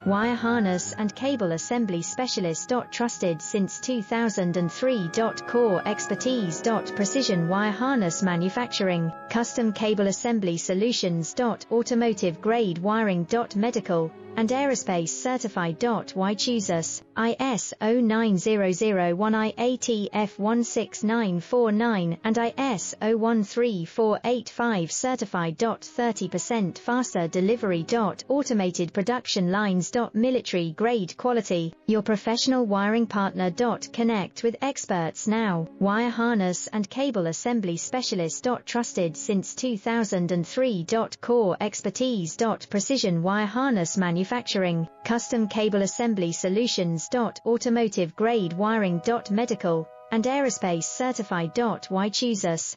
Wire harness and cable assembly specialist. Trusted since 2003. Core expertise. Precision wire harness manufacturing, custom cable assembly solutions. Automotive grade wiring. Medical and aerospace certified. Why choose us? ISO 9001 IATF 16949 and ISO 13485 certified. 30% faster delivery. Automated production lines. Military grade quality, your professional wiring partner. Connect with experts now. Wire harness and cable assembly specialist. Trusted since 2003. Core expertise. Precision wire harness manufacturing, custom cable assembly solutions. Automotive grade wiring. Medical and aerospace certified. Why choose us?